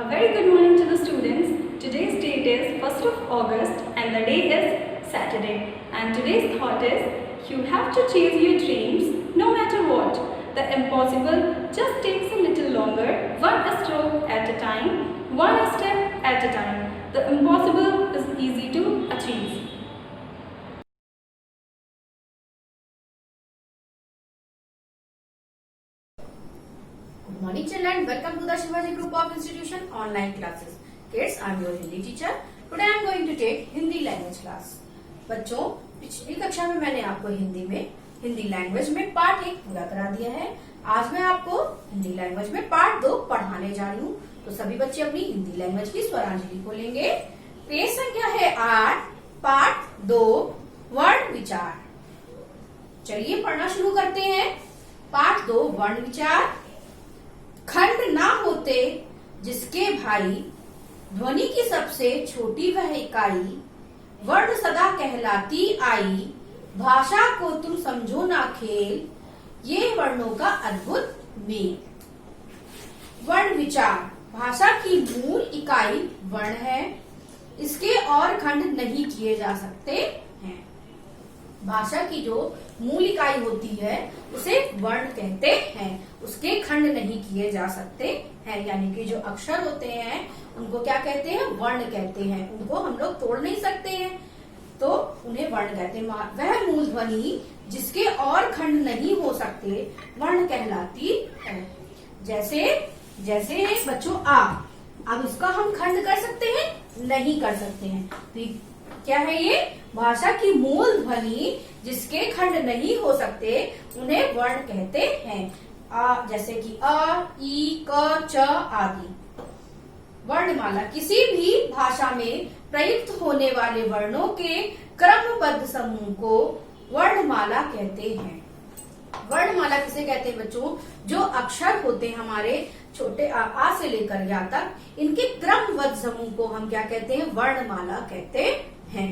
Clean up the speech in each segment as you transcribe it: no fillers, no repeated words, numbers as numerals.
A very good morning to the students. Today's date is 1st of August and the day is Saturday. And today's thought is, you have to chase your dreams no matter what. The impossible just takes a little longer, one stroke at a time, one step at a time. The impossible is easy to achieve. Good morning children, welcome to the Shivaji Group of Institution online classes. Kids, I am your Hindi teacher. Today I am going to take Hindi language class. बच्चों, पिछली कक्षा में मैंने आपको Hindi language में part 1 पूरा करा दिया है। आज मैं आपको हिंदी लैंग्वेज में पार्ट 2 पढ़ाने जा रही हूँ। तो सभी बच्चे अपनी हिंदी लैंग्वेज की स्वरांजलि को लेंगे। पेज संख्या है 8, पार्ट 2, वर्ण विचार। चलिए पढ़ना शुरू करते हैं। पार्ट 2, वर्ण विचार। खंड ना होते जिसके भाई, ध्वनि की सबसे छोटी वह इकाई, वर्ण सदा कहलाती आई, भाषा को तुम समझो ना खेल, ये वर्णों का अद्भुत मेल। वर्ण विचार। भाषा की मूल इकाई वर्ण है, इसके और खंड नहीं किए जा सकते हैं। भाषा की जो मूल इकाई होती है उसे वर्ण कहते हैं, उसके खंड नहीं किए जा सकते हैं। यानी कि जो अक्षर होते हैं उनको क्या कहते हैं? वर्ण कहते हैं। उनको हम लोग तोड़ नहीं सकते हैं तो उन्हें वर्ण कहते हैं। वह मूल ध्वनि जिसके और खंड नहीं हो सकते वर्ण कहलाती है। जैसे बच्चों आ, अब इसका हम खंड कर सकते हैं? नहीं कर सकते हैं। तो क्या है ये? भाषा की मूल ध्वनि जिसके खंड नहीं हो सकते उन्हें वर्ण कहते हैं। जैसे कि अ, ई, क, च आदि। वर्णमाला किसी भी भाषा में प्रयुक्त होने वाले वर्णों के क्रमबद्ध समूह को वर्णमाला कहते हैं। वर्णमाला किसे कहते हैं बच्चों? जो अक्षर होते हैं हमारे छोटे आ से लेकर या तक, इनके क्रमबद्ध समूह को हम क्या कहते हैं? वर्णमाला कहते हैं।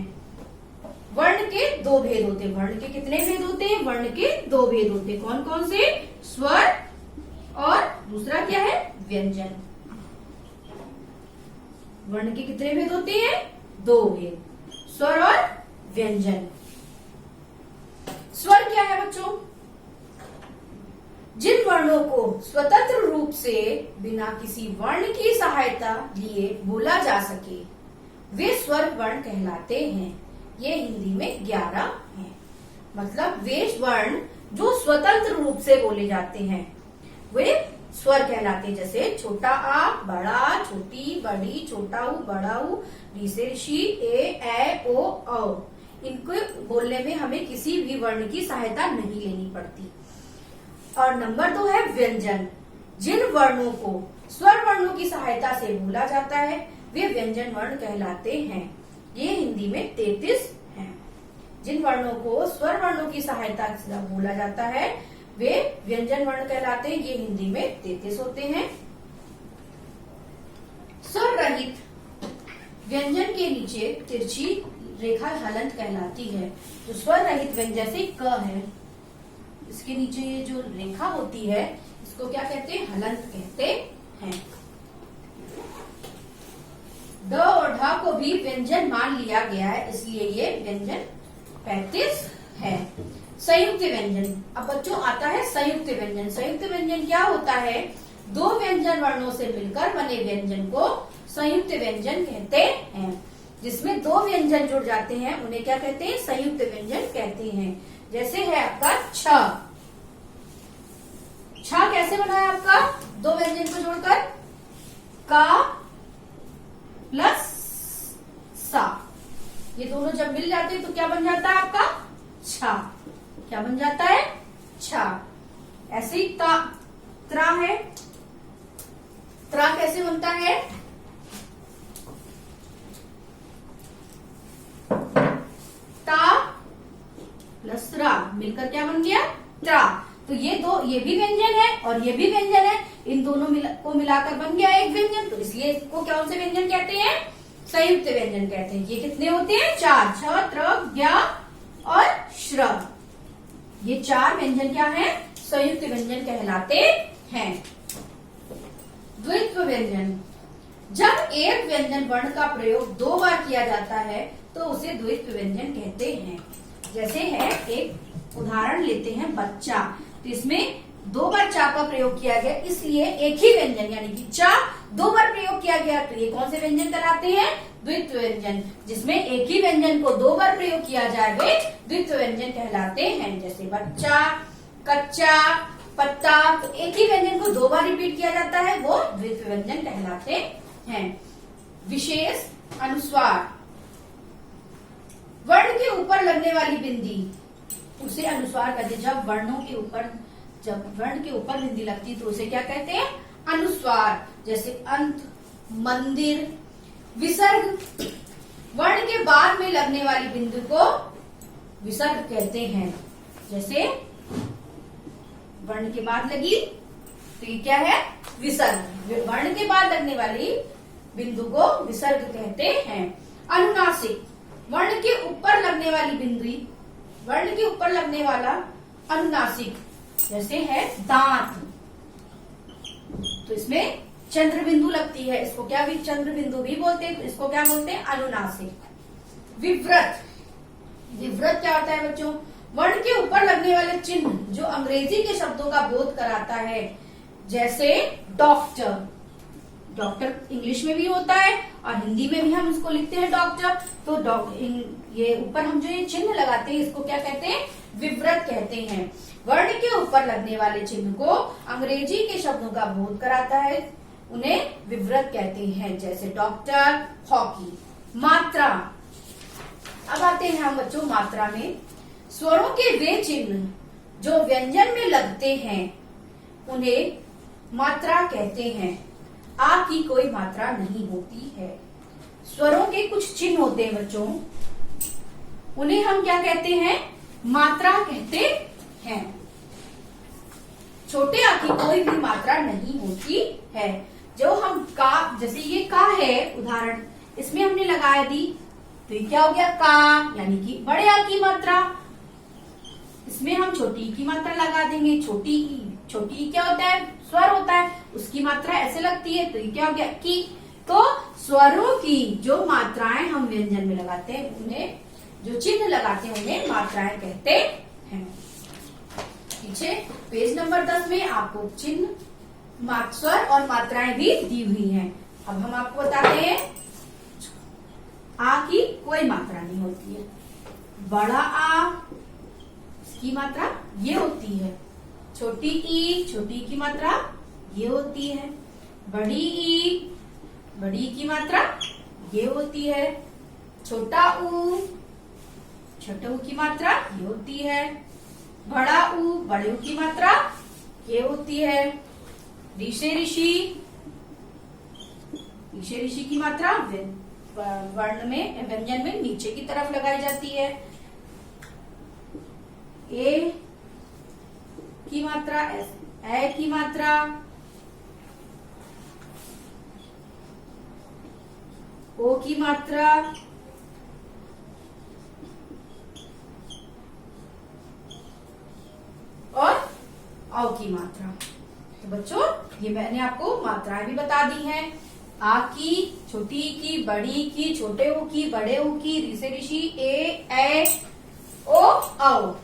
वर्ण के 2 भेद होते हैं। वर्ण के कितने भेद होते हैं? वर्ण के 2 भेद होते हैं। कौन कौन से? स्वर और दूसरा क्या है? व्यंजन। वर्ण के कितने भेद होते हैं? 2 भेद, स्वर और व्यंजन। स्वर क्या है बच्चों? जिन वर्णों को स्वतंत्र रूप से बिना किसी वर्ण की सहायता लिए बोला जा सके वे स्वर वर्ण कहलाते हैं। ये हिंदी में 11 हैं। मतलब वे वर्ण जो स्वतंत्र रूप से बोले जाते हैं वे स्वर कहलाते हैं। जैसे छोटा आ, बड़ा, छोटी, बड़ी, छोटा ऊ, बड़ा ऊ, री से ऋषि, ए, ओ, औ। इनको बोलने में हमें किसी भी वर्ण की सहायता नहीं लेनी पड़ती। और नंबर 2 है व्यंजन। जिन वर्णों को स्वर वर्णों की सहायता से बोला जाता है वे व्यंजन वर्ण कहलाते हैं। ये हिंदी में 33 हैं। जिन वर्णों को स्वर वर्णों की सहायता से बोला जाता है वे व्यंजन वर्ण कहलाते हैं। ये हिंदी में 33 होते हैं। स्वर रहित व्यंजन के नीचे तिरछी रेखा हलंत कहलाती है। जो स्वर रहित व्यंजन से क है, इसके नीचे ये जो रेखा होती है इसको क्या कहते हैं? हलंत कहते हैं। द और ढ को भी व्यंजन मान लिया गया है, इसलिए ये व्यंजन 35 है। संयुक्त व्यंजन। अब बच्चों आता है संयुक्त व्यंजन। संयुक्त व्यंजन क्या होता है? 2 व्यंजन वर्णों से मिलकर बने व्यंजन को संयुक्त व्यंजन कहते हैं। जिसमें 2 व्यंजन जुड़ जाते हैं उन्हें क्या कहते हैं? संयुक्त व्यंजन कहते हैं। जैसे है आपका छ। छ कैसे बना है आपका? 2 व्यंजन को जोड़कर का प्लस सा। ये दोनों जब मिल जाते हैं तो क्या बन जाता है आपका? छा। क्या बन जाता है? छा। ऐसे ही त्रा है। त्रा कैसे बनता है? ता प्लस रा मिलकर क्या बन गया? त्रा। तो ये भी व्यंजन है और ये भी व्यंजन है। इन दोनों को मिलाकर बन गया एक व्यंजन। तो इसलिए इसको कौन से व्यंजन कहते हैं? संयुक्त व्यंजन कहते हैं। ये कितने होते हैं? 4। छ, त्र, ज्ञ और श्र। ये 4 व्यंजन क्या है? संयुक्त व्यंजन कहलाते हैं। द्वित्व व्यंजन। जब एक व्यंजन वर्ण का प्रयोग 2 बार किया जाता है तो उसे द्वित्व व्यंजन कहते हैं। जैसे है, एक उदाहरण लेते हैं बच्चा, तो इसमें 2 बार चा का प्रयोग किया गया, इसलिए एक ही व्यंजन यानी कि चा 2 बार प्रयोग किया गया, तो ये कौन से व्यंजन कहलाते हैं? द्वित्व व्यंजन। जिसमें एक ही व्यंजन को 2 बार प्रयोग किया जाए वे द्वित्व व्यंजन कहलाते हैं। जैसे बच्चा, कच्चा, पत्ता, तो एक ही व्यंजन को 2 बार रिपीट किया जाता है, वो द्वित्व व्यंजन कहलाते हैं। विशेष अनुस्वार, वर्ण के ऊपर लगने वाली बिंदी उसे अनुस्वार कहते हैं। जब वर्ण के ऊपर बिंदी लगती है तो उसे क्या कहते हैं? अनुस्वार। जैसे अंत, मंदिर। विसर्ग, वर्ण के बाद में लगने वाली बिंदु को विसर्ग कहते हैं। जैसे वर्ण के बाद लगी तो ये क्या है? विसर्ग। वर्ण के बाद लगने वाली बिंदु को विसर्ग कहते हैं। अनुनासिक, वर्ण के ऊपर लगने वाली बिंदु, वर्ण के ऊपर लगने वाला अनुनासिक। जैसे है दांत, तो इसमें चंद्र बिंदु लगती है, इसको क्या भी चंद्र बिंदु भी बोलते हैं, तो इसको क्या बोलते हैं? अनुनासिक। विव्रत, विव्रत क्या होता है बच्चों? वर्ण के ऊपर लगने वाले चिन्ह जो अंग्रेजी के शब्दों का बोध कराता है। जैसे डॉक्टर, डॉक्टर इंग्लिश में भी होता है और हिंदी में भी हम इसको लिखते हैं डॉक्टर, तो ये ऊपर हम जो ये चिन्ह लगाते हैं इसको क्या कहते हैं? विव्रत कहते हैं। वर्ण के ऊपर लगने वाले चिन्ह को अंग्रेजी के शब्दों का बोध कराता है, उन्हें विव्रत कहते हैं। जैसे डॉक्टर, हॉकी। मात्रा, अब आते हैं हम बच्चों मात्रा में। स्वरों के वे चिन्ह जो व्यंजन में लगते हैं उन्हें मात्रा कहते हैं। आ की कोई मात्रा नहीं होती है। स्वरों के कुछ चिन्ह होते हैं बच्चों, उन्हें हम क्या कहते हैं? मात्रा कहते हैं। छोटे आ की कोई भी मात्रा नहीं होती है। जो हम का, जैसे ये का है उदाहरण, इसमें हमने लगा दी तो ये क्या हो गया? का, यानी कि बड़े आ की मात्रा। इसमें हम छोटी की मात्रा लगा देंगे। छोटी ई क्या होता है? स्वर होता है, उसकी मात्रा ऐसे लगती है, तो ये क्या हो गया? की। तो स्वरों की जो मात्राएं हम व्यंजन में लगाते हैं, उन्हें जो चिन्ह लगाते हैं उन्हें मात्राएं कहते हैं। पीछे पेज नंबर 10 में आपको चिन्ह, स्वर और मात्राएं भी दी हुई हैं। अब हम आपको बताते हैं आ की कोई मात्रा नहीं होती है। बड़ा आ की मात्रा ये होती है। छोटी ई की मात्रा ये होती है। बड़ी की मात्रा ये होती है। छोटा ऊ की मात्रा ये होती है। बड़े ऊ की मात्रा ये होती है। ऋषि की मात्रा वर्ण में, व्यंजन में नीचे की तरफ लगाई जाती है। ए की मात्रा, ए की मात्रा, ओ की मात्रा, और औ की मात्रा। तो बच्चों ये मैंने आपको मात्राएं भी बता दी हैं। आ की, छोटी की, बड़ी की, छोटे ऊ की, बड़े ऊ की, ऋषि, ए, ओ, औ।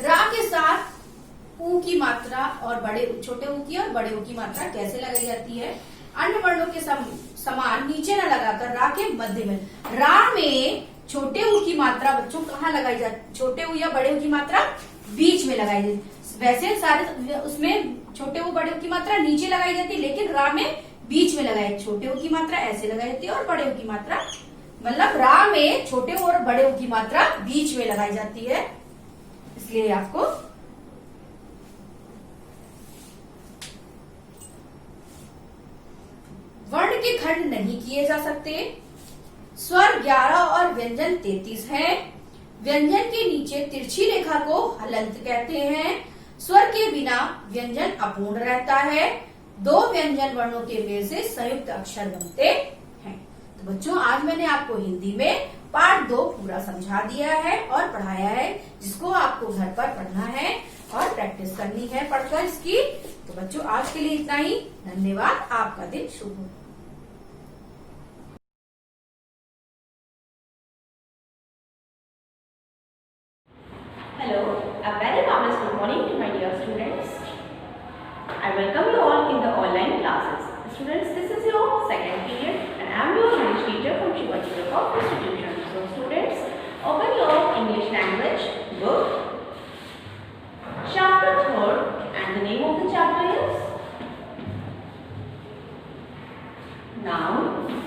रा के साथ ऊ की मात्रा और छोटे ऊ की और बड़े ऊ की मात्रा कैसे लगाई जाती है? अन्य वर्णों के समान नीचे न लगाकर रा के मध्य में। रा में छोटे ऊ की मात्रा बच्चों कहाँ लगाई जाती? छोटे ऊ या बड़े ऊ की मात्रा बीच में लगाई जाती। वैसे सारे उसमें छोटे ऊ बड़े ऊ की मात्रा नीचे लगाई जाती है, लेकिन रा में बीच में लगाई। छोटे ऊ की मात्रा ऐसे लगाई जाती है और बड़े ऊ की मात्रा, मतलब रा में छोटे ऊ और बड़े ऊ की मात्रा बीच में लगाई जाती है, इसलिए आपको वर्ण के खंड नहीं किए जा सकते। स्वर 11 और व्यंजन 33 है। व्यंजन के नीचे तिरछी रेखा को हलंत कहते हैं। स्वर के बिना व्यंजन अपूर्ण रहता है। 2 व्यंजन वर्णों के मेल से संयुक्त अक्षर बनते हैं। तो बच्चों आज मैंने आपको हिंदी में पार्ट 2 पूरा समझा दिया है और पढ़ाया है, जिसको आपको घर पर पढ़ना है और प्रैक्टिस करनी है पढ़कर इसकी। तो बच्चों आज के लिए इतना ही। धन्यवाद। आपका दिन शुभ हो। A very marvelous good morning to my dear students. I welcome you all in the online classes. Students, this is your second period and I am your English teacher from Shivaji Group of Institutions. So students, open your English language book, chapter 3rd, and the name of the chapter is Noun.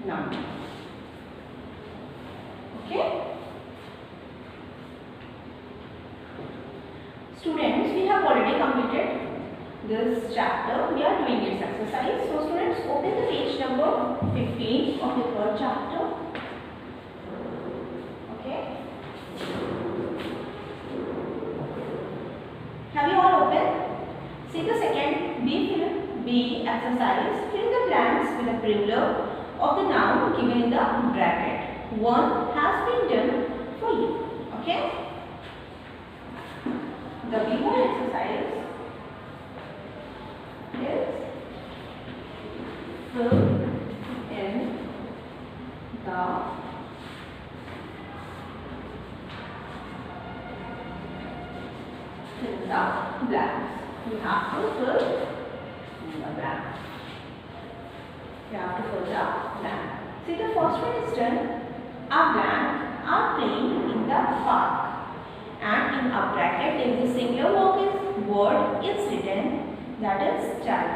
Noun. Okay? Students, we have already completed this chapter. We are doing its exercise. So students, open the page number 15 of the 3rd chapter. Okay? Have you all opened? See the second B exercise. Fill the blanks with the plural of the noun given in the bracket. One has been done for you. Okay? The B1 exercise is fill in the blanks. You have to fill in the blank. You have to fill the blank. See, the first one is done. A blank are playing in the park. And in a bracket there is a singular word is written, that is child.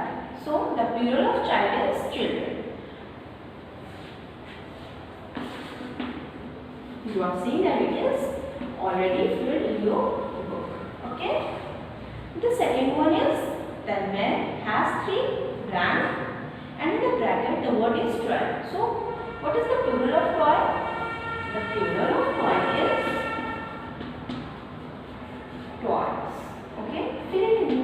So the plural of child is children. You are seeing that it is already filled in your book. Okay. The second one is the man has 3 blank and in the bracket the word is 12. So what is the plural of toy? The plural of toy is toys. Okay, fill in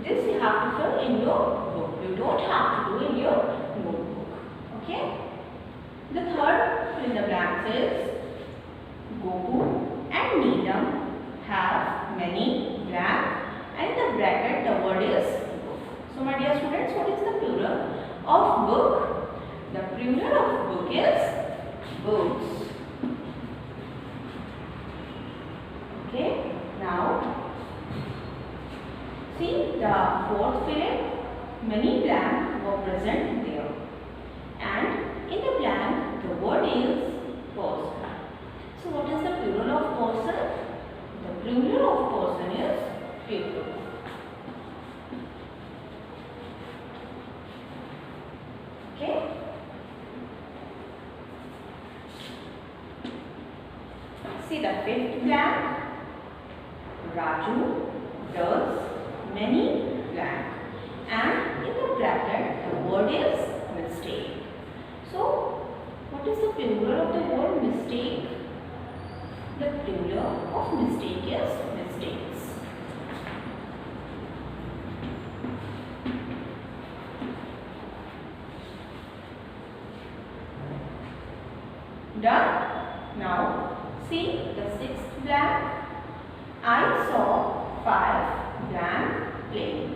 this. You have to fill in your book. You don't have to do in your notebook. Okay. The third fill in the blanks is Goku and Neelam have many blank and in the bracket the word is book. So my dear students, what is the plural of book? The plural of book is books. Okay. Now, see the fourth fill, many blank were present there. And in the blank, the word is person. So, what is the plural of person? The plural of person is people. Okay? See the fifth blank. Raju does many blank and in the bracket the word is mistake. So what is the plural of the word mistake? The plural of mistake is mistakes. Done? Now see the sixth blank. I saw 5 blank playing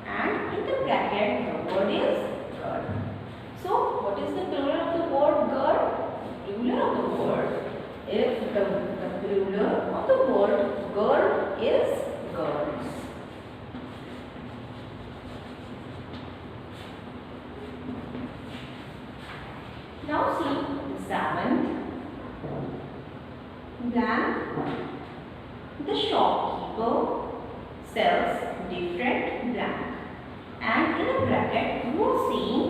and in the bracket the word is girl. So what is the plural of the word girl? The plural of the word is the plural of the word girl is girls. Now see the seventh blank. The shopkeeper sells different blank and in a bracket you are seeing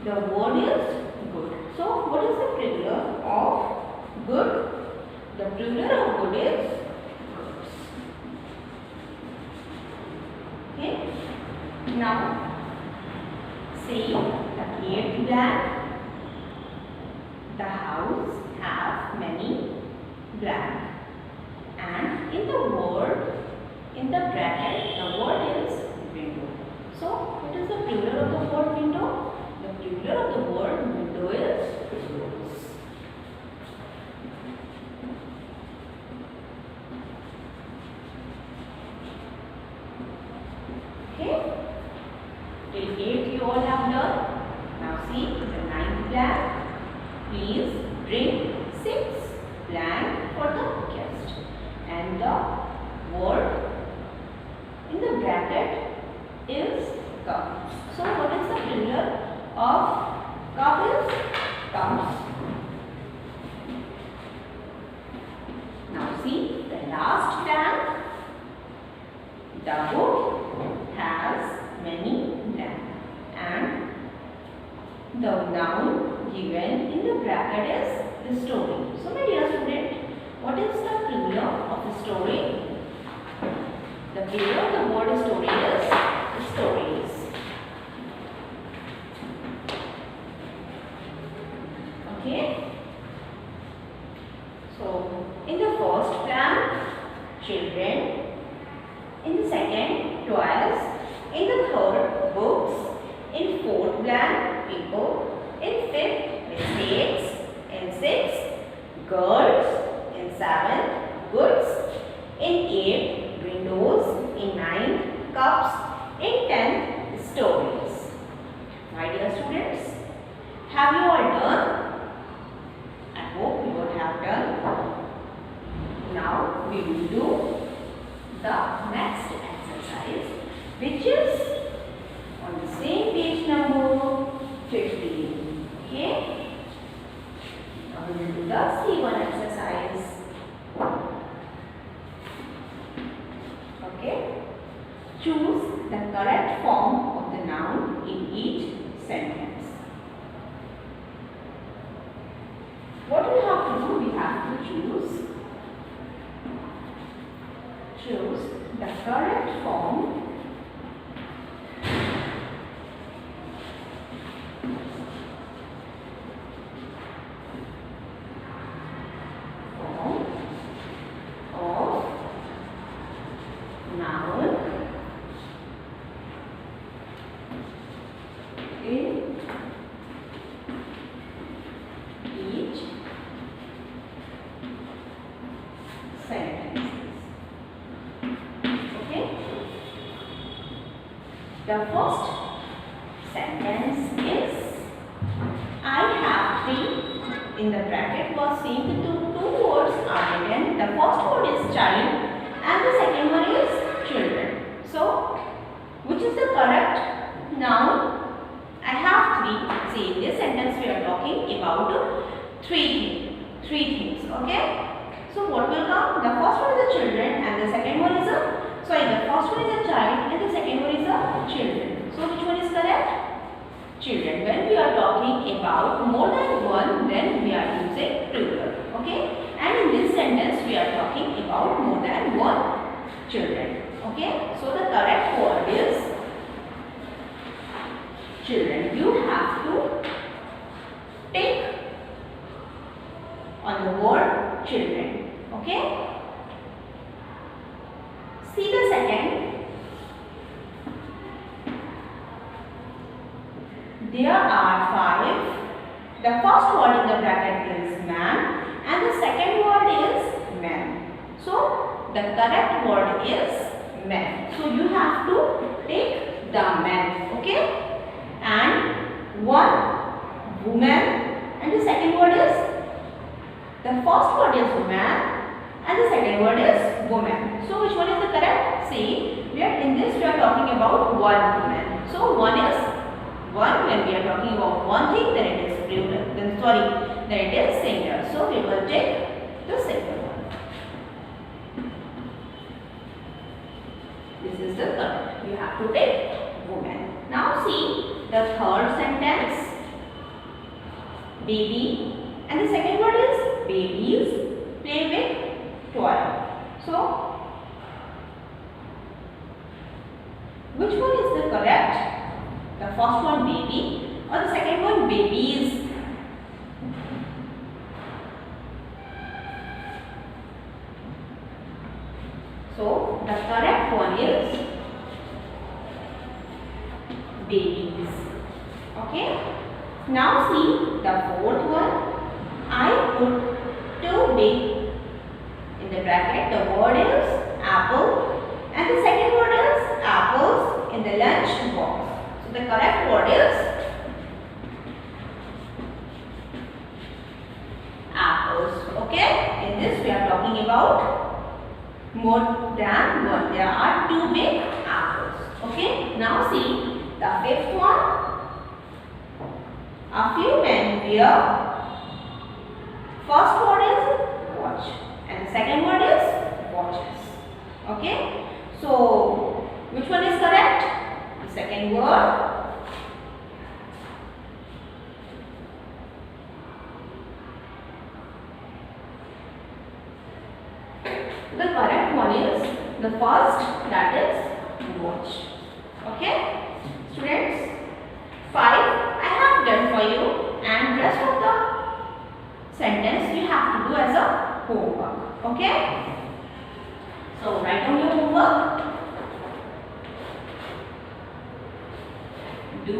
the word is good. So what is the plural of good? The plural of good is goods. Okay. Now see the eighth blank. The house have many blank. And in the word, in the bracket, the word is window. So, what is the plural of the word window? The plural of the word window is windows. Okay? Till 8 you all have learned. Now see the ninth blank. Please bring the noun given in the bracket is the story. So my dear student, what is the plural of a story? The plural of the word story is stories. Okay. So in the first blank, children. In the second, toys. In the third, books. In fourth blank, people. In fifth, mistakes. In sixth, girls. In seventh, goods. In eighth, windows. In ninth, cups. In tenth, stories. My dear students, have you all done? I hope you would have done. Now we will do the next exercise, which is on the same page number 15. Okay? Now we will do the C1 exercise. Okay? Choose the correct form of the noun in each sentence. What we have to do? We have to choose the correct form of noun in each sentence. Okay? The first sentence is, I have three. In the bracket was seen the two words are written. The first word is child and the second one is children. So, which is the correct noun? I have three. See, in this sentence we are talking about three things. Okay? So what will come? The first one is the children and the second one is the first one is a child and the second one is a children. So which one is correct? Children. When we are talking about more than one, then we are using plural. Okay? And in this sentence we are talking about more than one children. Okay? So the correct word is children. You have to take on the word children. Okay? See the second. There are five. The first word in the bracket is man and the second word is man. So the correct word is man. So you have to take the man. Okay? And one woman and the second word is, the first word is woman and the second word is woman. So which one is the correct? See, in this we are talking about one woman. So one is one. When we are talking about one thing, then it is plural. Then it is singular. So we will take the singular one. This is the correct. You have to take woman. Now see the third sentence. Baby and the second word is babies play with toy. So which one is the correct? The first one baby or the second one babies? So the correct one is babies. Okay? Now see the fourth one. I put two big. In the bracket the word is apple and the second word is apples in the lunch box. So the correct word is apples. Okay? In this we are talking about more than one. There are two big apples. Okay? Now see the fifth one. A few men wear. First word is watch and the second word is watches. Okay? So which one is correct? The second word. The correct one is the first, that is watch. Okay, students, 5 I have done for you, and rest of the sentence you have to do as a homework. Okay, so write down your homework. Do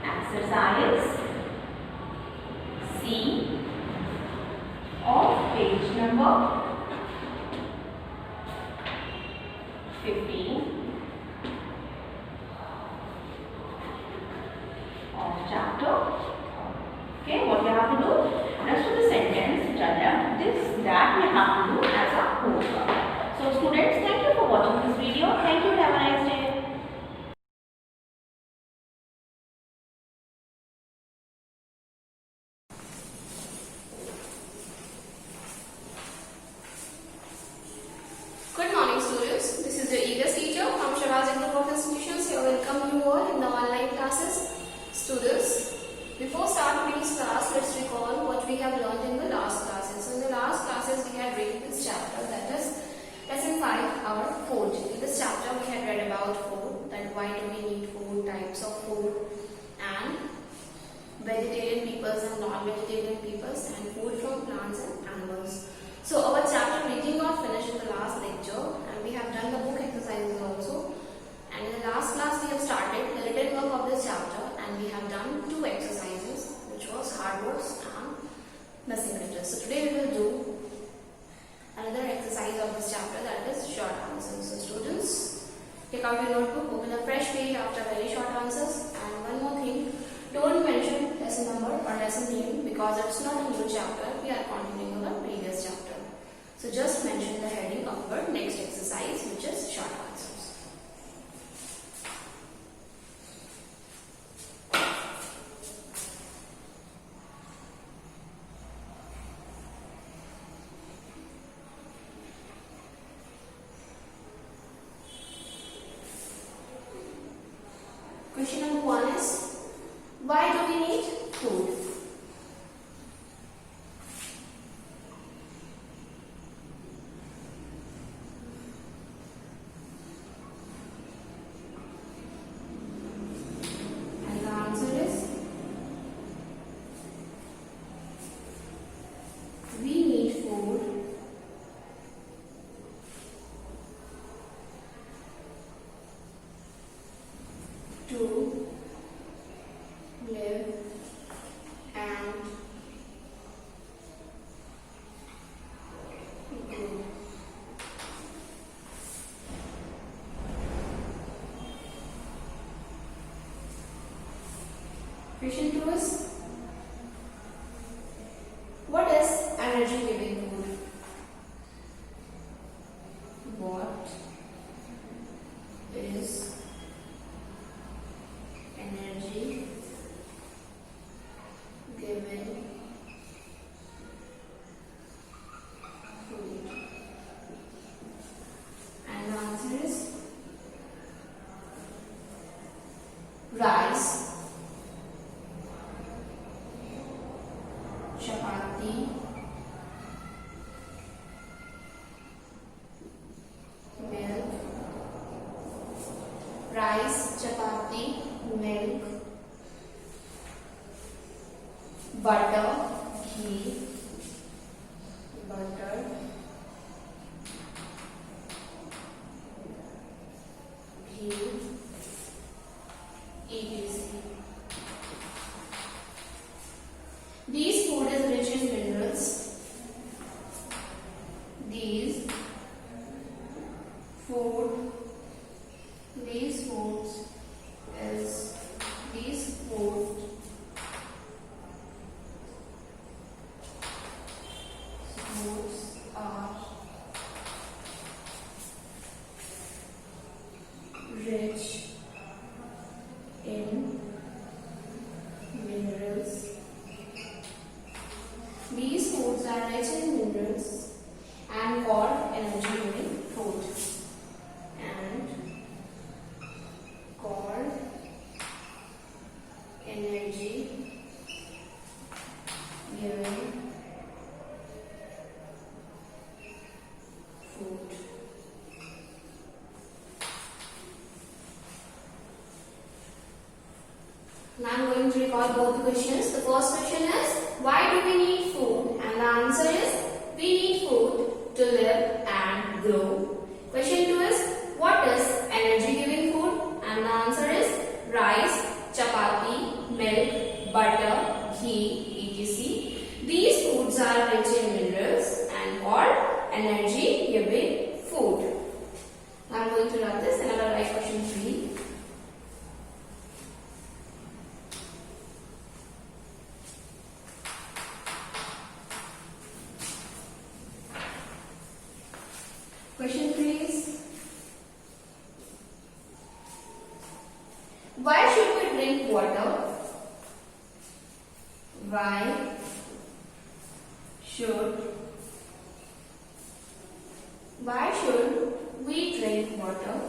exercise C of page number 15 of chapter. Okay, what you have to do? Rest of the sentence which are left, this, that you have to do as a homework. So students, thank you for watching this video. Thank you. Have a nice day. Good morning, students. This is your eager teacher from Shivaji Group of Institutions. I welcome you all in the online classes. Students, before starting today's class, let's recall what we have learned in the last classes. So in the last classes, we had read this chapter, that is lesson 5, our food. In this chapter, we had read about food, that why do we need food, types of food, and vegetarian peoples and non-vegetarian peoples, and food from plants and animals. So our chapter reading got finished in the last lecture, and we have done the book exercises also. And in the last class we have started the written work of this chapter, and we have done 2 exercises, which was hard words and missing letters. So today we will do another exercise of this chapter, that is short answers. So students, take out your notebook, open a fresh page after very short answers, and one more thing, don't mention lesson number or lesson name because it's not a new chapter, we are continuing our previous chapter. So just mention the heading of our next exercise, which is short answers. Question number 1 is, why do we need food? And the answer is, we need food to live and grow. Question 2 is, what is energy giving food? What is energy given food? And the answer is rice, chapati, milk, rice, chapati, milk, butter, ghee, butter, ghee, etc. These food is rich in minerals. These food, these foods is, these food foods are rich in minerals. These foods are rich in minerals and called energy giving food. And called energy giving questions. The first question is, why do we need food? And the answer is, we need food to live and grow. Question 2 is, what is energy giving food? And the answer is, rice, chapati, milk, butter, ghee, etc. These foods are rich in minerals and called energy giving food. I am going to run this and I will write question 3. Question 3 is, why should we drink water? Why should we drink water?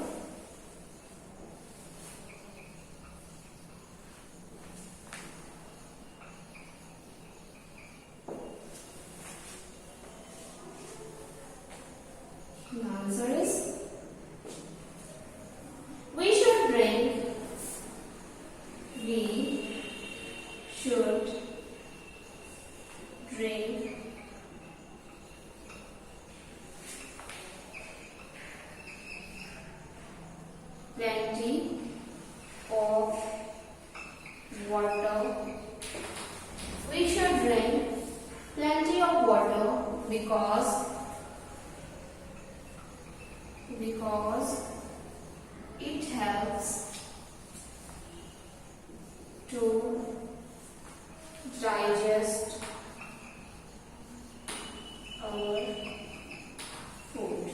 The answer is, we should drink plenty of water. We should drink plenty of water because it helps to digest our food.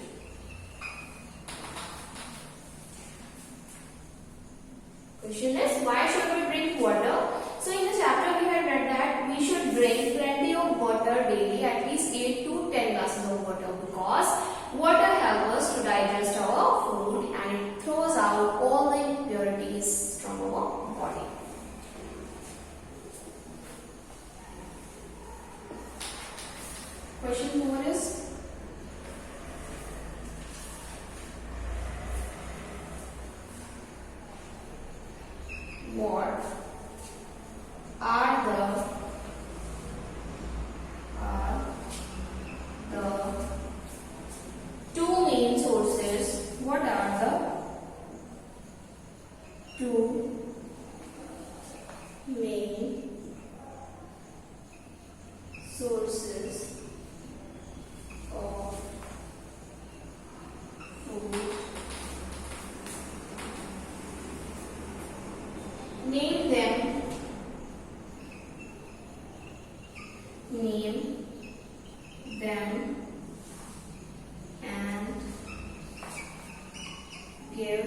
Question is, why should we drink water? So in the chapter we had read that we should drink plenty of water daily, at least 8 to 10 glasses of water, because water helps us to digest our food and it throws out all the impurities from our body. Question 4 is, what are the two main sources? What are the two main sources of food? Name them. And give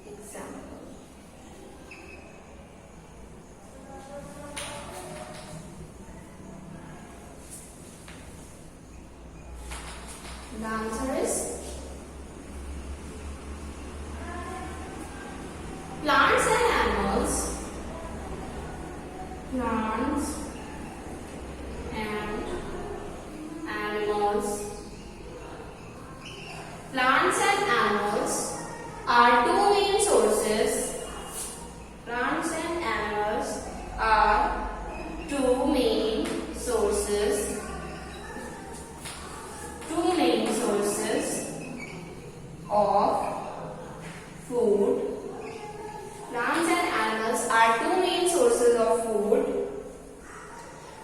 example. The answer is plants and animals. Plants and animals. Plants and animals are two main sources. Plants and animals are two main sources. Two main sources of food. Plants and animals are two main sources of food.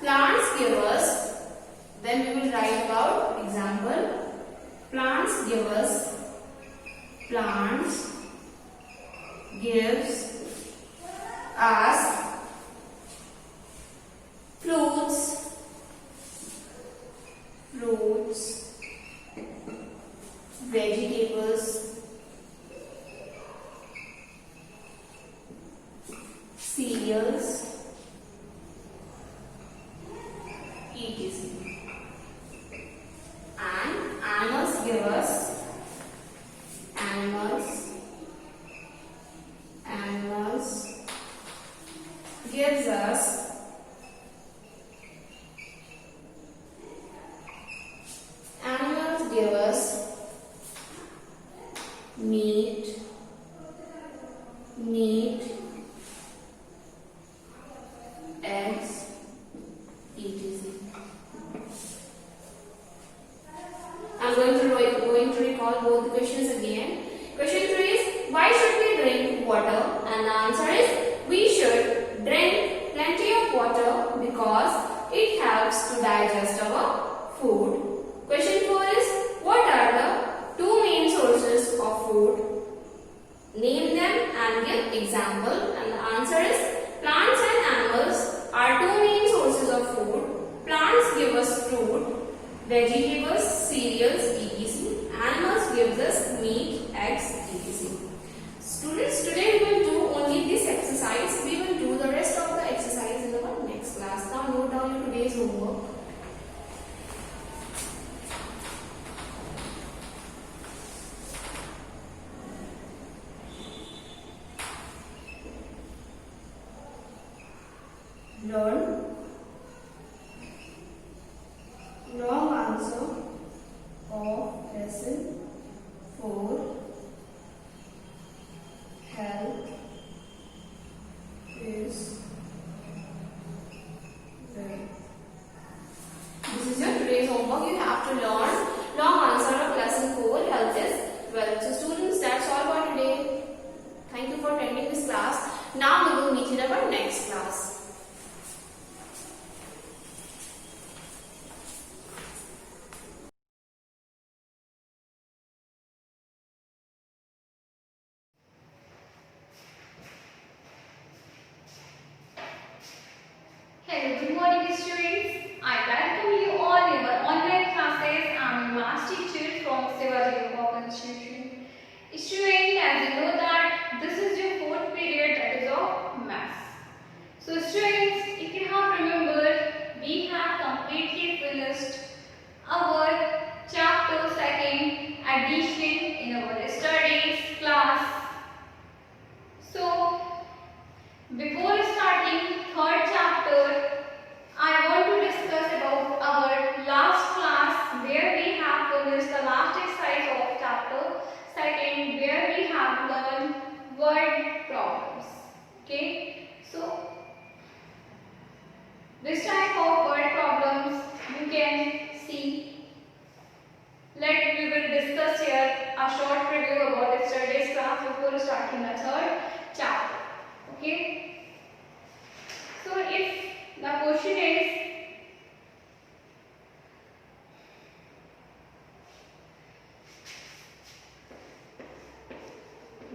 Plants give us, then we will write about example. Plants give us, plants gives us fruits, vegetables, cereals, etc. And animals give us gives us meat, down both the questions again. Question 3 is, why should we drink water? And the answer is, we should drink plenty of water because it helps to digest our food. Question 4 is, what are the two main sources of food? Name them and give example. And the answer is, plants and animals are two main sources of food. Plants give us fruit, vegetables, cereals, etc. Animals gives us meat, eggs, etc. Students, today we will do only this exercise. We will do the rest of the exercise in our next class. Now note down your today's homework. Learn long answer of lesson 4. Health is wealth. This is your today's homework. You have to learn long answer of lesson 4. Health is wealth. So students, that's all for today. Thank you for attending this class. Now we will meet in our next class. Hello, good morning students. I welcome you all in our online classes. I am your math teacher from Shivaji Group Institution. Students, as you know that this is your fourth period, that is of maths. So students, if you have remembered, we have completely finished our chapter 2 addition in our studies class. So before starting third chapter, I want to discuss about our last class where we have finished the last exercise of chapter 2 where we have learned word problems. Okay, so this type of word problems you can see. We will discuss here a short preview about yesterday's class before starting the third chapter. Okay. So if the question is,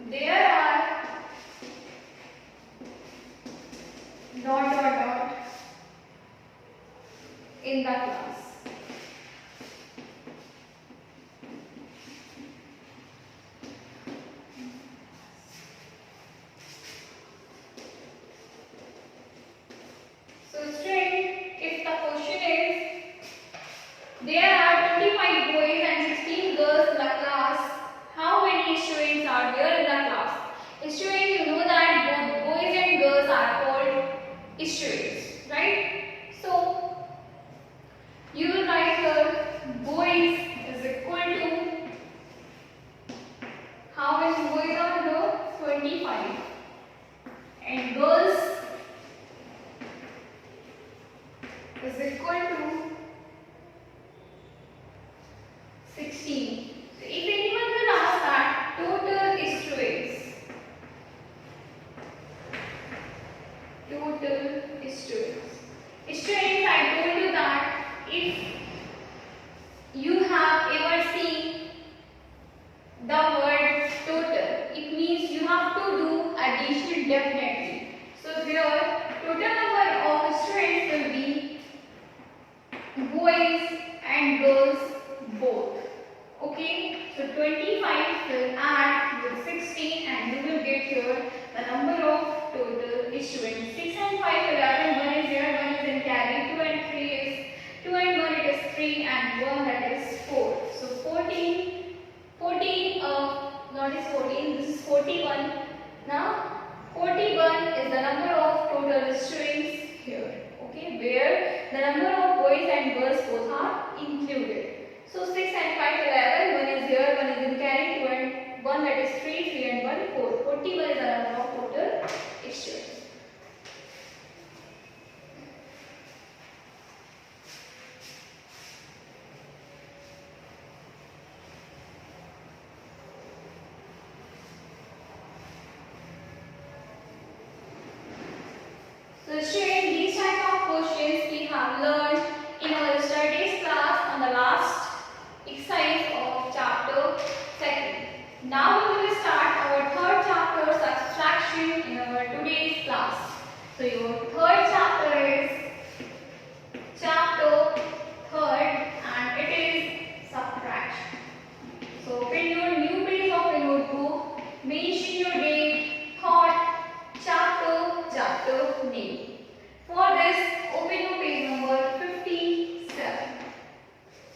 there are dot in the class. So student, if the question is, there are 25 boys and 16 girls in the class, how many students are there in the class? Student, you know that both boys and girls are called students, right? So you will write here boys is equal to, how many boys are there? 25, and girls is equal to 16. So if anyone will ask that total students, students, I told you that if you have ever seen the word total, it means you have to do addition definitely. So here total number of students will be boys and girls both. Okay, so 25 will add with 16 and you will get here the number of total students. 6 and 5, 11, 1 is here, 1 is in carry, 2 and 3 is 2 and 1 it is 3 and 1 that is 4. So 14, not is 14, this is 41. Now 41 is the number of total students here. Okay, where the number of boys and girls both are included. So 6 and 5, 11, 1 is here, 1 is in carry, 2 and 1 that is 3, 3 and 1, 4. 41 is the number of total students. So students, these type of questions we have learned in our yesterday's class on the last exercise of chapter 2. Now we will start our third chapter, subtraction, in our today's class. So your third chapter is chapter 3rd and it is subtraction. So open your new page of your notebook, mention your date, thought, chapter name. For this, open your page number 57.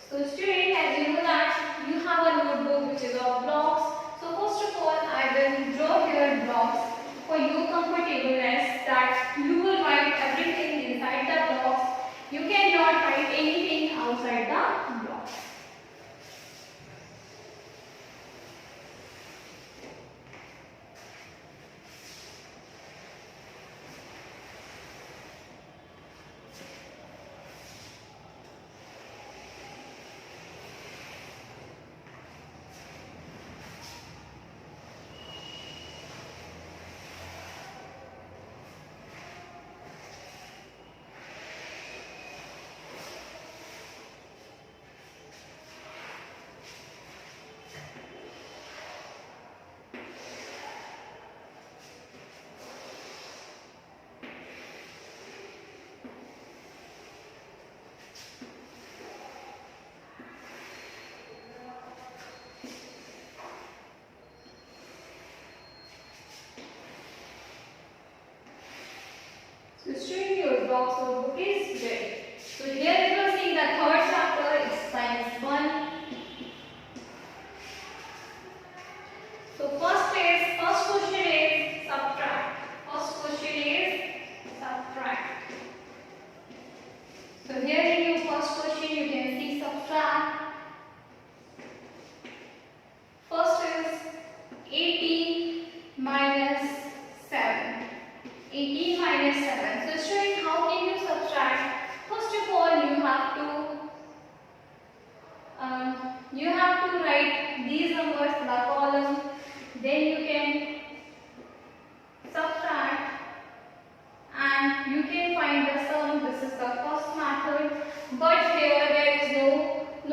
So student, as you know that you have a notebook which is of blocks. So first of all, I will draw here blocks for your comfortableness that you will write everything inside the blocks. You cannot write anything outside the blocks. So student, your box or book is ready. So here you will see the third chapter is science 1. So first question is subtract. First question is subtract. So here in your first question you can see subtract. First is 18 minus 7. 18 minus 7. So student, how can you subtract? First of all, you have to write these numbers in the column. Then you can subtract and you can find the sum. This is the first method. But here there is no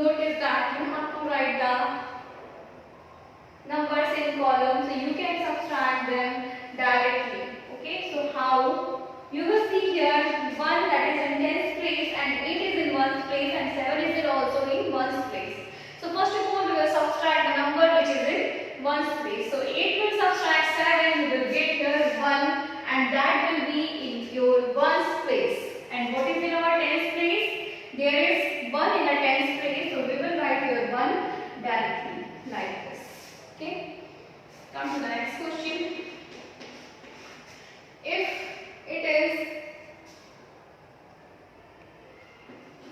notice that you have to write the numbers in column. So you can subtract them directly. Okay, so how? You will see here 1 that is in 10th place and 8 is in 1st place and 7 is also in 1st place. So first of all we will subtract the number which is in 1st place. So 8 will subtract 7, you will get here 1 and that will be in your 1st place. And what is in our 10th place? There is 1 in the 10th place, so we will write here 1 directly like this. Okay, come to the next question. If it is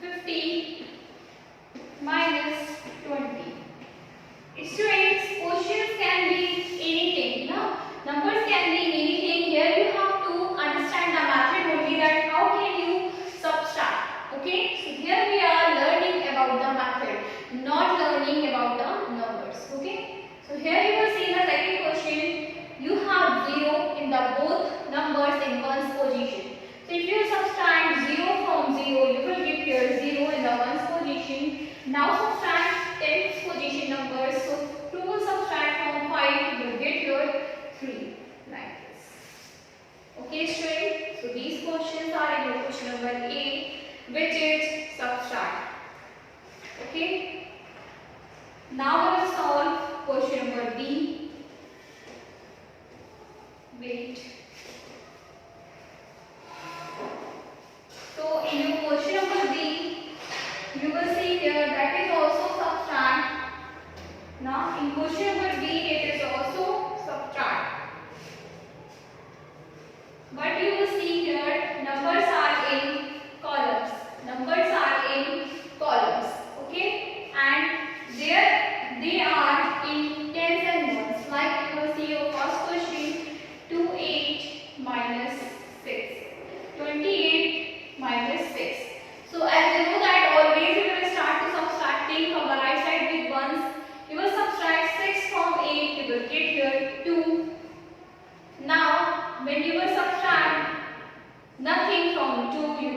50 minus 20. Students, questions can be anything. No? Numbers can be anything. Here you have to understand the method only, that how can you subtract. Okay, so here we are learning about the method, not learning about the numbers. Okay, so here you will see the second question. You have 0 in the both numbers in one's position. So if you subtract 0 from 0, you will get here 0 in the one's position. Now subtract 10th position numbers. So 2 will subtract from 5, you will get here 3 like this. Okay students, so these questions are in your question number A, which is subtract. Okay. Now we will solve question number B. Wait. So in your question number B, you will see here that is also subtract. Now in question number B, it is also subtract. But you will see here numbers are in columns.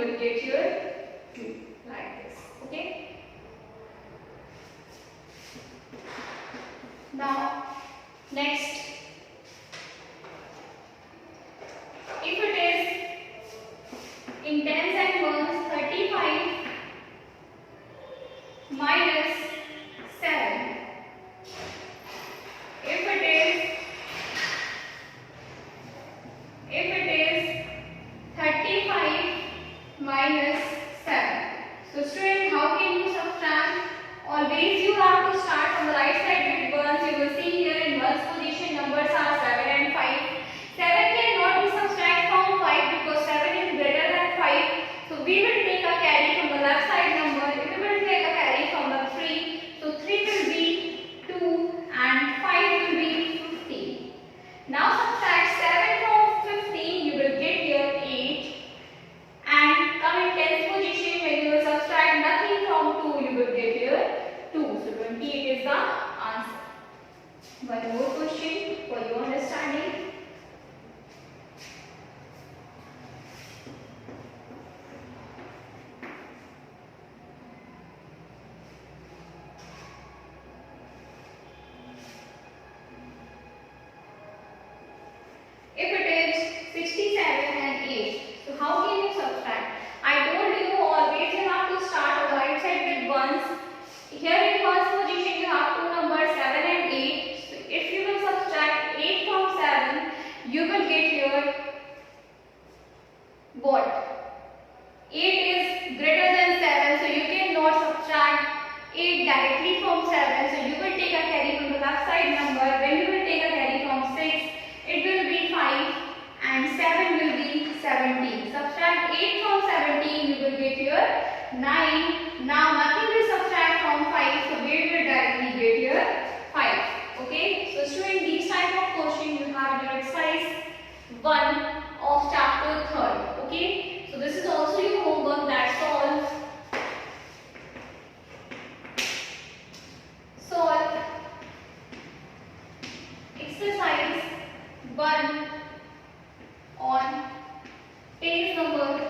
will get here 2 like this. Okay. Now next, if it is in tens and ones, 35 minus 7. If it is 35 minus 7. So student, how can you subtract? Always you have to start on the right side with ones. You will see here in ones position numbers are 7 and 5. 7 cannot be subtracted from 5 because 7 is greater than 5. So we will take a carry from the left side number. We will take a carry from the 3. So 3 will be 2 and 5 will be 15. Now subtract 7 from 15. You will get here 8. And come in tens position, when you will subtract nothing from 2, you will get here 2. So 28 is the answer. One more question for your understanding. If it is 67 and 8, so how can you subtract? I told you always you have to start on the right side with ones. Here in ones position you have two numbers 7 and 8. So if you will subtract 8 from 7, you will get here what? 8 is greater than 7, so you cannot subtract 8 directly from 7. So you will take a carry from the left side number. When you will take a carry from 6, it will be 5 and 7 will be 17. Subtract 8 from 17, you will get here 9. Now nothing will subtract from 5, so we will directly get here 5. Okay, so student, these type of question you have in your exercise 1 of chapter 3rd. Okay, so this is also your homework that solve exercise 1 on page number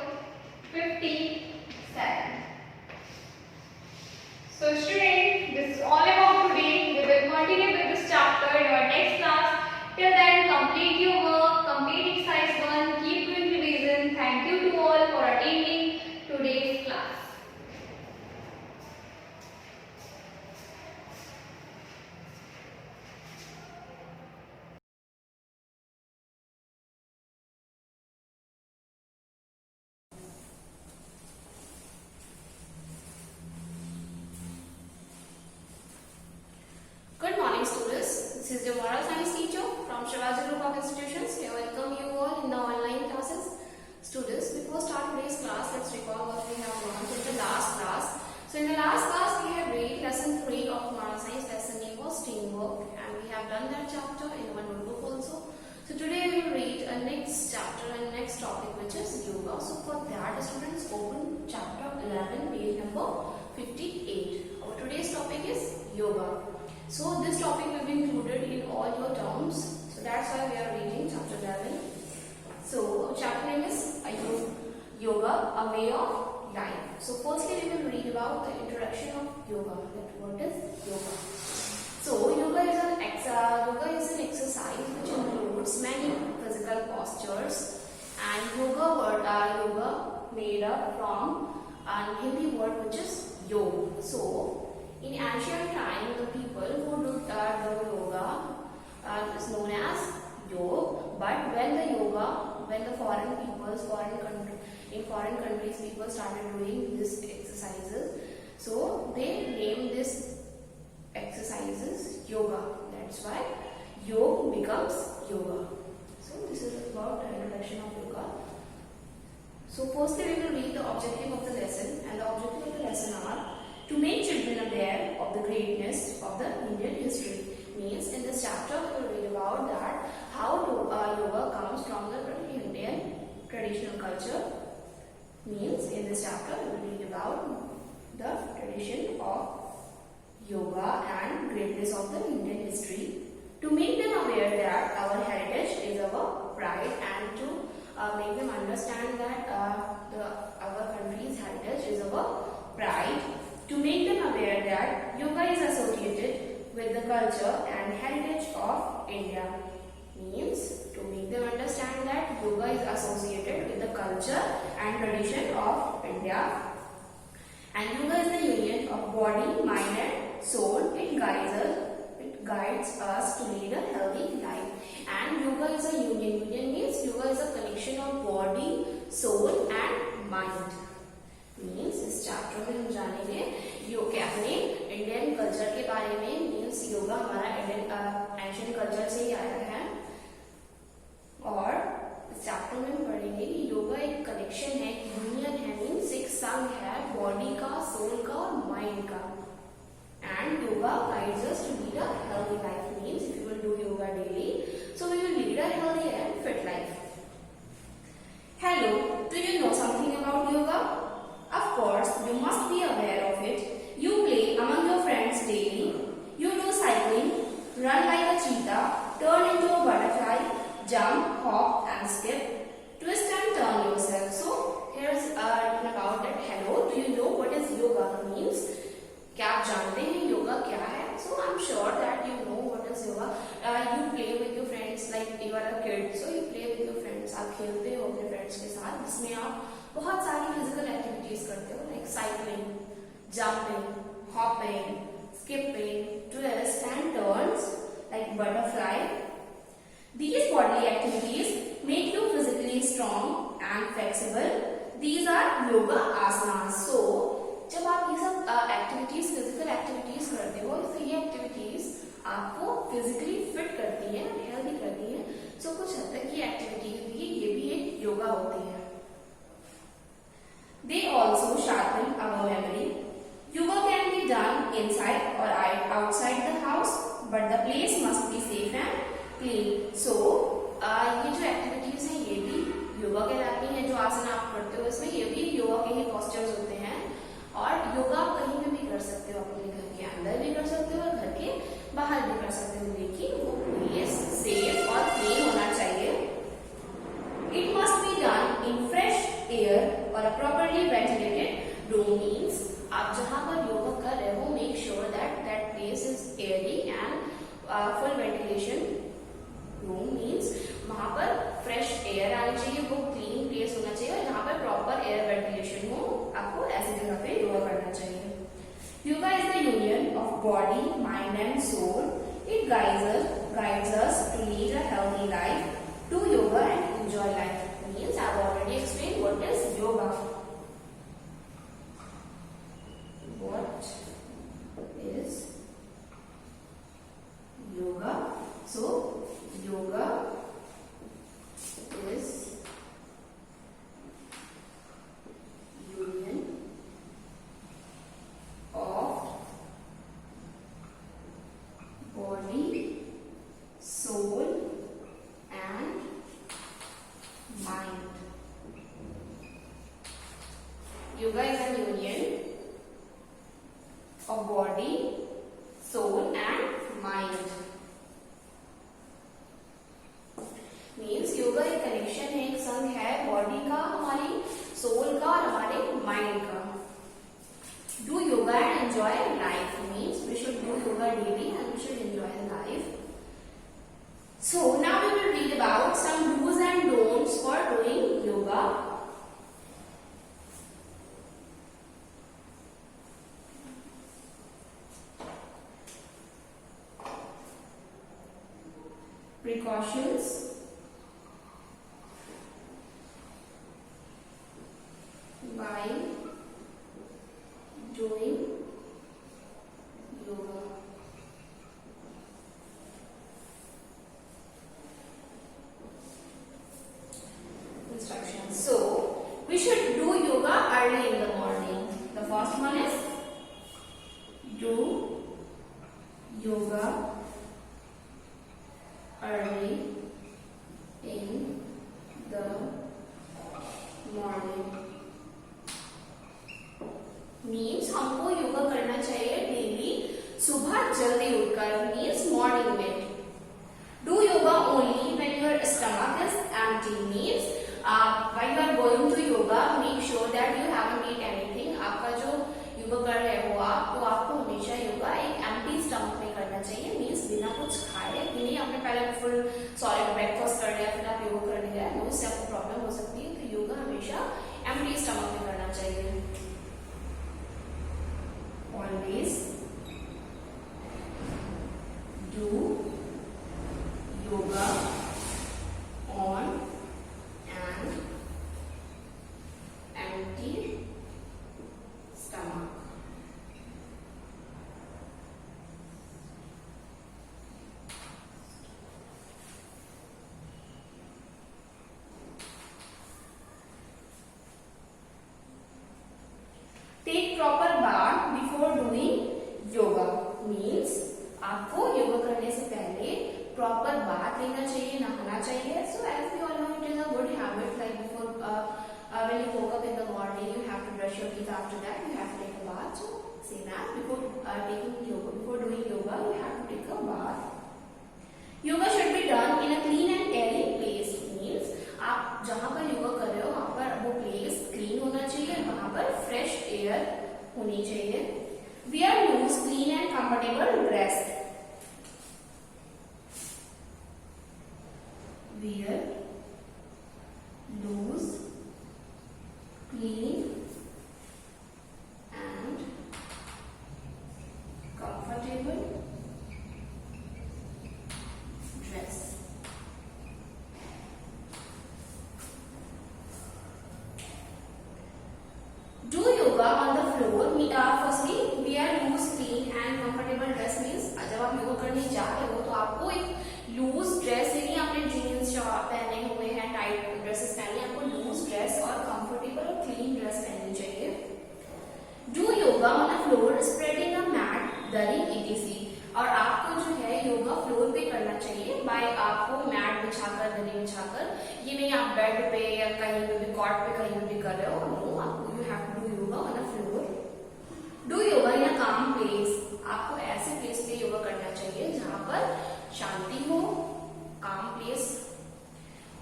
57. So student, this is all about today. We will continue with this chapter in our next class. Till then, complete your work, complete exercise 1, keep doing revision. Thank you to all for attending today's class. Good morning students, this is your moral science teacher from Shivaji Group of Institutions. I welcome you all in the online classes. Students, before start today's class, let's recall what we have learned in the last class. So in the last class we have read lesson 3 of moral science. Lesson name was teamwork, and we have done that chapter in one notebook also. So today we will read a next chapter and next topic, which is yoga. So for that, students, open chapter 11, page number 58. Our today's topic is yoga. So this topic will be included in all your terms. So that's why we are reading chapter 11. So chapter name is Yoga, a way of life. So firstly we will read about the introduction of yoga. That what is yoga? So yoga is an exercise which includes many physical postures, and yoga made up from a Hindi word which is yoga. So in ancient time, the people who do yoga is known as yoga. But when the foreign countries people started doing these exercises, so they named these exercises yoga. That's why yoga becomes yoga. So this is about the introduction of yoga. So firstly we will read the objective of the lesson, and the objective of the lesson are to make children aware of the greatness of the Indian history. Means in this chapter we will read about that how yoga comes from the Indian traditional culture. Means in this chapter we will read about the tradition of yoga and greatness of the Indian history. To make them aware that our heritage is our pride, and to make them understand that our culture and heritage of India. Means to make them understand that yoga is associated with the culture and tradition of India. And yoga is the union of body, mind and soul. It guides us to lead a healthy life. And yoga is a union. Union means yoga is a connection of body, soul and mind. Means इस chapter में हम जानेंगे योग के अपने Indian culture के बारे में. मीन्स योगा हमारा इंडियन एंशिएंट कल्चर से ही आया है. और इस चैप्टर में हम पढ़ेंगे कि योगा एक कनेक्शन है, यूनियन है. मीन्स एक संग है बॉडी का, सोल का और माइंड का. And yoga guides us to lead a healthy life. Means if you will do yoga daily, so we will lead a healthy and fit life. Hello, do you know something about yoga? Of course, you must be aware of it. You play among your friends daily. You do cycling, run like a cheetah, turn into a butterfly, jump, hop and skip, twist and turn yourself. So, here's written about it. Hello, do you know what is yoga means? क्या आप जानते हैं योगा क्या है? So, I'm sure that you know what is yoga. You play with your friends like you are a kid. So, you play with your friends. आप खेलते हो अपने फ्रेंड्स के साथ, जिसमें आप बहुत सारी फिजिकल एक्टिविटीज करते हो like cycling, jumping, hopping, skipping, twist and turns like butterfly. These bodily activities make you physically strong and flexible. These are yoga asanas. So, जब आप ये सब एक्टिविटीज, फिजिकल एक्टिविटीज करते हो, तो ये एक्टिविटीज आपको फिजिकली फिट करती है, हेल्दी करती है. सो कुछ हद तक ये एक्टिविटीज भी, ये भी एक योगा होती है. They also sharpen our memory. Yoga can be done inside or outside the house, but the place must be safe and clean. So, ये जो एक्टिविटीज हैं ये भी योगा कहलाती हैं. जो आसन आप करते हो इसमें ये भी योगा के ही पोस्चर्स होते हैं. और योगा आप कहीं पे भी कर सकते हो, अपने घर के अंदर भी कर सकते हो और घर के बाहर भी कर सकते हो, लेकिन वो प्लेस सेफ और क्लीन होना चाहिए. It must be done in fresh air or a properly ventilated room. Means आप जहाँ पर योगा कर रहे हो, make sure that that place is airy and full ventilation room. Means वहाँ पर fresh air आनी चाहिए, वो clean place होना चाहिए, और जहाँ पर proper air ventilation हो, आपको ऐसी जगह पे योगा करना चाहिए. Yoga is the union of body, mind and soul. It guides us to lead a healthy life. Do yoga and enjoy life. Means I have already explained what is yoga. What is yoga? So, yoga is union of body, soul and mind. Yoga is a union of body, soul and mind. Means yoga एक connection है, एक संग है body का, हमारी soul का और हमारे माइंड का. Do yoga and enjoy life. Means we should do yoga daily and we should enjoy life. So now we will read about some do's and don'ts for doing yoga. Precautions. While doing yoga. Instructions. So, we should do yoga early in the morning. The first one is do yoga early in the morning. Means हमको योगा करना चाहिए daily सुबह जल्दी उठकर. Means morning में. Do yoga only when your stomach is empty. Means while you are going to yoga, make sure that you haven't eat anything. आपका जो योगा कर रहे हो आप, तो आपको हमेशा योगा एक empty stomach में करना चाहिए. empty stomach. Take proper bath before doing yoga. Means आपको योगा करने से पहले proper bath लेना चाहिए, नहाना चाहिए. So as we all know, it is a good habit. Like before, when you woke up in the morning, you have to brush your teeth. After that, you have to take a bath. So same as before before doing yoga, you have to take a bath. Yoga should be done in a clean and airy place. Means आप जहाँ पर योगा कर रहे हो वहाँ पर वो place clean होना चाहिए, वहाँ पर फ्रेश एयर होनी चाहिए. Wear loose, clean and comfortable dress. Wear loose, clean and comfortable dress. Do yoga on the floor. Firstly, wear loose, clean and comfortable dress. Means जब आप योगा करने जा रहे हो तो आपको एक लूज ड्रेस, यानी आपने जीन्स पहने हुए हैं, टाइट ड्रेसेस पहनी, आपको लूज ड्रेस और कंफर्टेबल और क्लीन ड्रेस पहननी चाहिए. Do yoga on the floor, spreading a mat, दरी etc. और आपको जो है योगा फ्लोर पे करना चाहिए. बाय आपको मैट बिछाकर, दरी बिछाकर, ये नहीं आप बेड पे या कहीं पे भी, कॉट पे कहीं भी कर रहे हो. नो, आपको you have to do yoga on a floor. Do yoga in a calm place. आपको ऐसे प्लेस पे योगा करना चाहिए जहां पर शांति हो, calm place.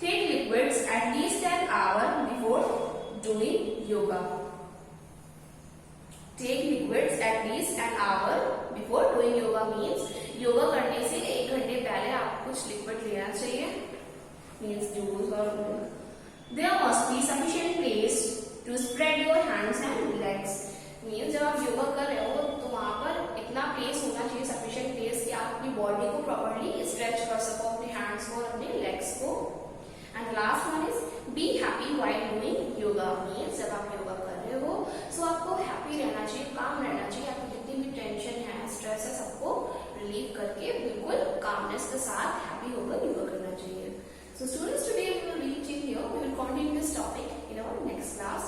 Take liquids at least an hour before doing yoga. Take liquids at least an hour before doing yoga. Means yoga करने से 1 घंटे पहले आपको कुछ लिक्विड लेना चाहिए. मीन्स जूस और there must be sufficient place to spread your hands and legs. Means जब आप योगा कर रहे हो तो वहां पर इतना प्लेस होना चाहिए, सफिशिएंट प्लेस, कि आप अपनी बॉडी को प्रॉपर्ली स्ट्रेच कर सको, अपने हैंड्स को और अपने लेग्स को. And last one is be happy while doing yoga. Means जब आप योगा कर रहे हो सो आपको हैप्पी रहना चाहिए, काम रहना चाहिए. आपको जितनी भी टेंशन है, स्ट्रेस है, सबको रिलीव करके बिल्कुल कामनेस के साथ हैप्पी होकर योगा करना चाहिए. So students, today we will reach in here. We will continue this topic in our next class.